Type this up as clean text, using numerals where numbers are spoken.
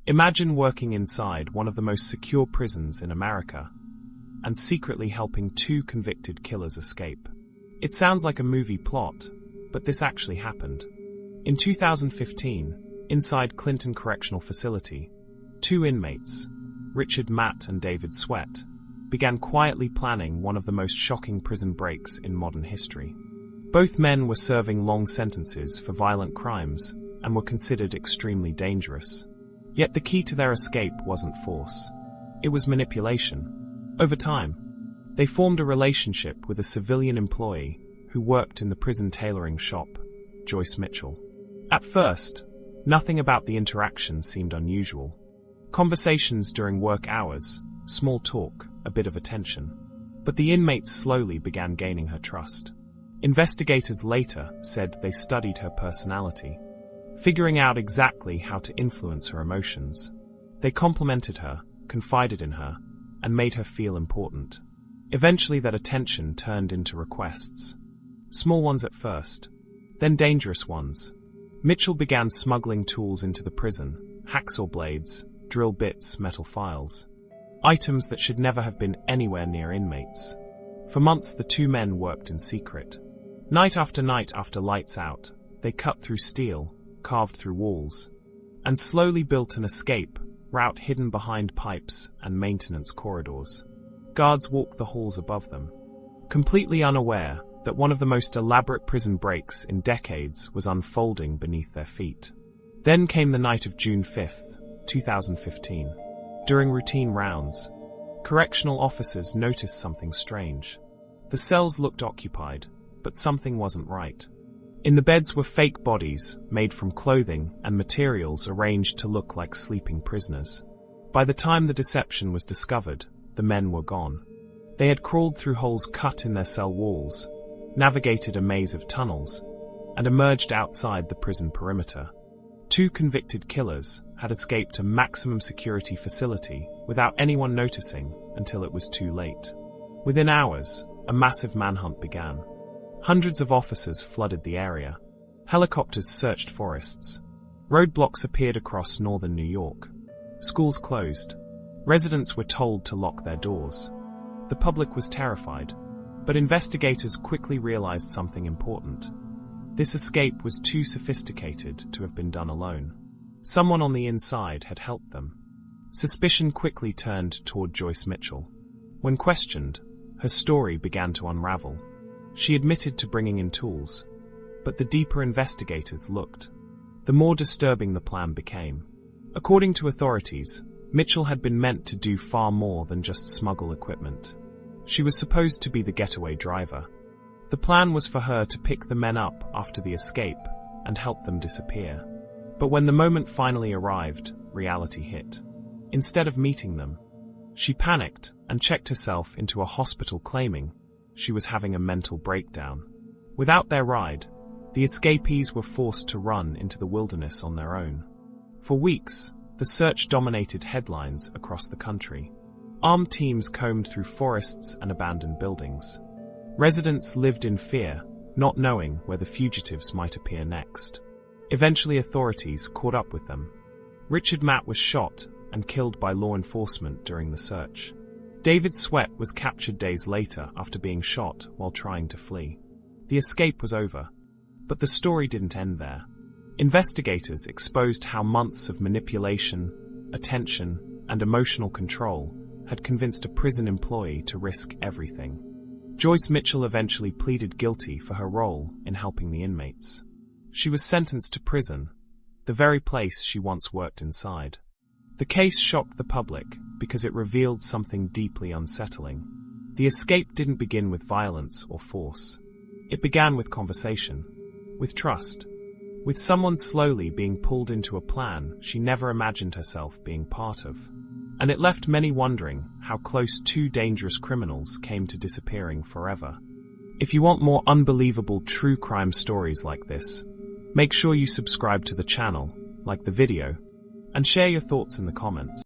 Imagine working inside one of the most secure prisons in America and secretly helping two convicted killers escape. It sounds like a movie plot, but this actually happened. In 2015, inside Clinton Correctional Facility, two inmates, Richard Matt and David Sweat, began quietly planning one of the most shocking prison breaks in modern history. Both men were serving long sentences for violent crimes and were considered extremely dangerous. Yet the key to their escape wasn't force. It was manipulation. Over time, they formed a relationship with a civilian employee who worked in the prison tailoring shop, Joyce Mitchell. At first, nothing about the interaction seemed unusual. Conversations during work hours, small talk, a bit of attention. But the inmates slowly began gaining her trust. Investigators later said they studied her personality, figuring out exactly how to influence her emotions. They complimented her, confided in her, and made her feel important. Eventually that attention turned into requests. Small ones at first, then dangerous ones. Mitchell began smuggling tools into the prison, hacksaw blades, drill bits, metal files. Items that should never have been anywhere near inmates. For months the two men worked in secret. Night after lights out, they cut through steel, carved through walls, and slowly built an escape route hidden behind pipes and maintenance corridors. Guards walked the halls above them, completely unaware that one of the most elaborate prison breaks in decades was unfolding beneath their feet. Then came the night of June 5th, 2015. During routine rounds, correctional officers noticed something strange. The cells looked occupied, but something wasn't right. In the beds were fake bodies made from clothing and materials arranged to look like sleeping prisoners. By the time the deception was discovered, the men were gone. They had crawled through holes cut in their cell walls, navigated a maze of tunnels, and emerged outside the prison perimeter. Two convicted killers had escaped a maximum security facility without anyone noticing until it was too late. Within hours, a massive manhunt began. Hundreds of officers flooded the area. Helicopters searched forests. Roadblocks appeared across northern New York. Schools closed. Residents were told to lock their doors. The public was terrified, but investigators quickly realized something important. This escape was too sophisticated to have been done alone. Someone on the inside had helped them. Suspicion quickly turned toward Joyce Mitchell. When questioned, her story began to unravel. She admitted to bringing in tools, but the deeper investigators looked, the more disturbing the plan became. According to authorities, Mitchell had been meant to do far more than just smuggle equipment. She was supposed to be the getaway driver. The plan was for her to pick the men up after the escape and help them disappear. But when the moment finally arrived, reality hit. Instead of meeting them, she panicked and checked herself into a hospital claiming she was having a mental breakdown. Without their ride, the escapees were forced to run into the wilderness on their own. For weeks, the search dominated headlines across the country. Armed teams combed through forests and abandoned buildings. Residents lived in fear, not knowing where the fugitives might appear next. Eventually authorities caught up with them. Richard Matt was shot and killed by law enforcement during the search. David Sweat was captured days later after being shot while trying to flee. The escape was over, but the story didn't end there. Investigators exposed how months of manipulation, attention, and emotional control had convinced a prison employee to risk everything. Joyce Mitchell eventually pleaded guilty for her role in helping the inmates. She was sentenced to prison, the very place she once worked inside. The case shocked the public because it revealed something deeply unsettling. The escape didn't begin with violence or force. It began with conversation, with trust, with someone slowly being pulled into a plan she never imagined herself being part of. And it left many wondering how close two dangerous criminals came to disappearing forever. If you want more unbelievable true crime stories like this, make sure you subscribe to the channel, like the video, and share your thoughts in the comments.